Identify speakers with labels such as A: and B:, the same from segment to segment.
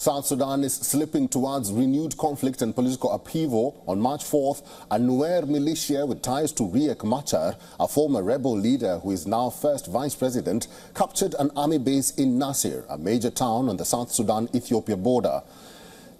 A: South Sudan is slipping towards renewed conflict and political upheaval. On March 4th, a Nuer militia with ties to Riek Machar, a former rebel leader who is now first vice president, captured an army base in Nasir, a major town on the South Sudan-Ethiopia border.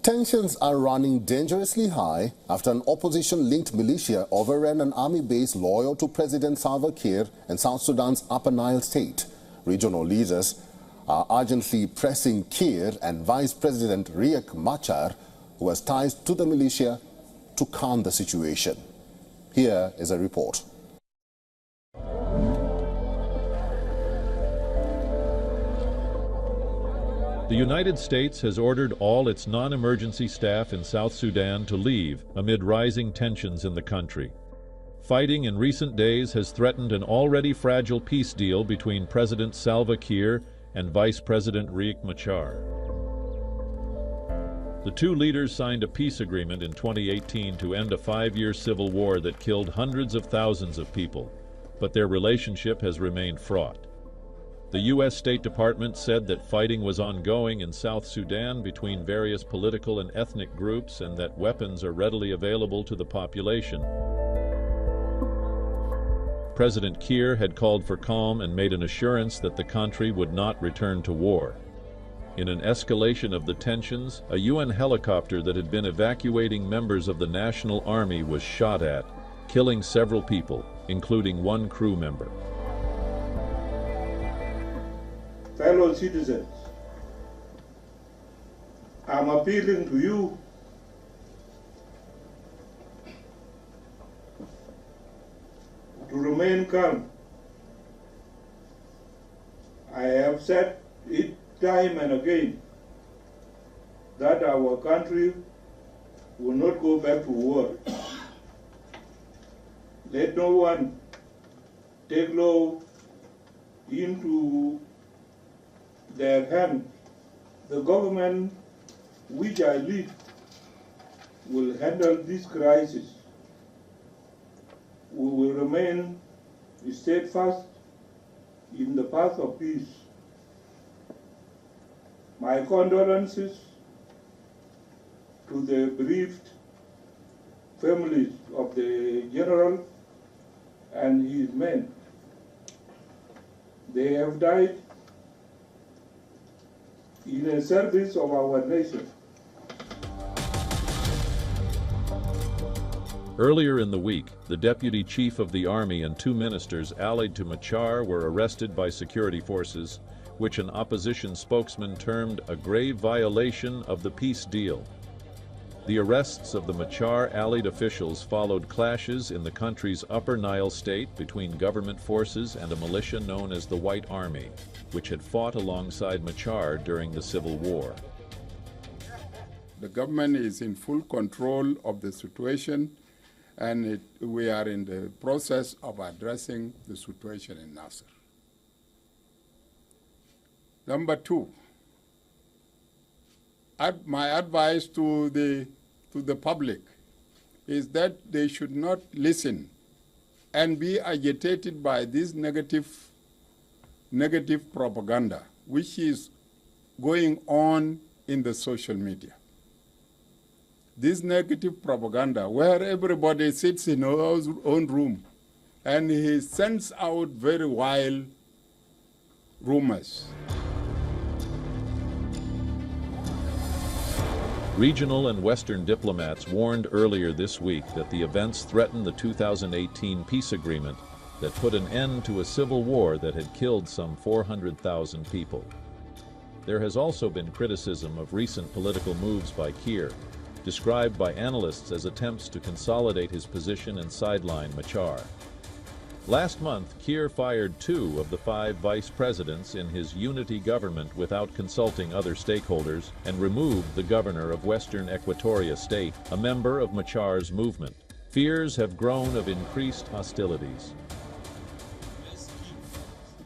A: Tensions are running dangerously high after an opposition-linked militia overran an army base loyal to President Salva Kiir in South Sudan's Upper Nile state. Regional leaders are urgently pressing Kiir and Vice President Riek Machar, who has ties to the militia, to calm the situation. Here is a report.
B: The United States has ordered all its non-emergency staff in South Sudan to leave amid rising tensions in the country. Fighting in recent days has threatened an already fragile peace deal between President Salva Kiir and Vice President Riek Machar. The two leaders signed a peace agreement in 2018 to end a 5-year civil war that killed hundreds of thousands of people, but their relationship has remained fraught. The U.S. State Department said that fighting was ongoing in South Sudan between various political and ethnic groups and that weapons are readily available to the population. President Kiir had called for calm and made an assurance that the country would not return to war. In an escalation of the tensions, a UN helicopter that had been evacuating members of the National Army was shot at, killing several people, including one crew member.
C: Fellow citizens, I'm appealing to you to remain calm. I have said it time and again that our country will not go back to war. Let no one take law into their hand. The government which I lead will handle this crisis. We will remain steadfast in the path of peace. My condolences to the bereaved families of the general and his men. They have died in the service of our nation.
B: Earlier in the week, the deputy chief of the army and 2 ministers allied to Machar were arrested by security forces, which an opposition spokesman termed a grave violation of the peace deal. The arrests of the Machar-allied officials followed clashes in the country's Upper Nile state between government forces and a militia known as the White Army, which had fought alongside Machar during the civil war.
D: The government is in full control of the situation, and we are in the process of addressing the situation in Nasir. Number 2, my advice to the public is that they should not listen and be agitated by this negative propaganda which is going on in the social media. This negative propaganda where everybody sits in his own room and he sends out very wild rumors.
B: Regional and Western diplomats warned earlier this week that the events threaten the 2018 peace agreement that put an end to a civil war that had killed some 400,000 people. There has also been criticism of recent political moves by Kiir, described by analysts as attempts to consolidate his position and sideline Machar. Last month, Kiir fired 2 of the 5 vice presidents in his unity government without consulting other stakeholders and removed the governor of Western Equatoria State, a member of Machar's movement. Fears have grown of increased hostilities.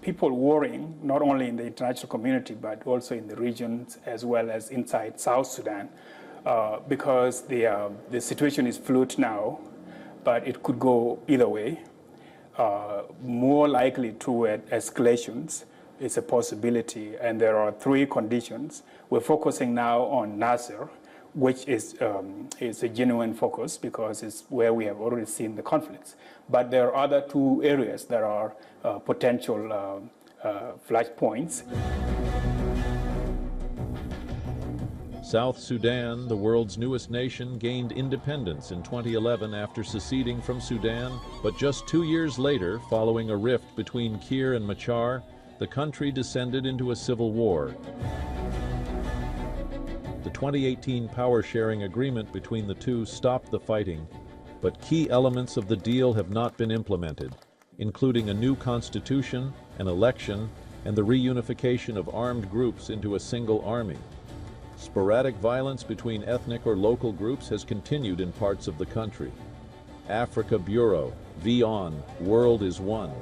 E: People worrying, not only in the international community, but also in the regions as well as inside South Sudan, because the situation is fluid now, but it could go either way. More likely toward escalations is a possibility, and there are 3 conditions. We're focusing now on Nasir, which is a genuine focus because it's where we have already seen the conflicts. But there are other 2 areas that are potential flashpoints.
B: South Sudan, the world's newest nation, gained independence in 2011 after seceding from Sudan, but just 2 years later, following a rift between Kiir and Machar, the country descended into a civil war. The 2018 power-sharing agreement between the two stopped the fighting, but key elements of the deal have not been implemented, including a new constitution, an election, and the reunification of armed groups into a single army. Sporadic violence between ethnic or local groups has continued in parts of the country. Africa Bureau, WION, World is One.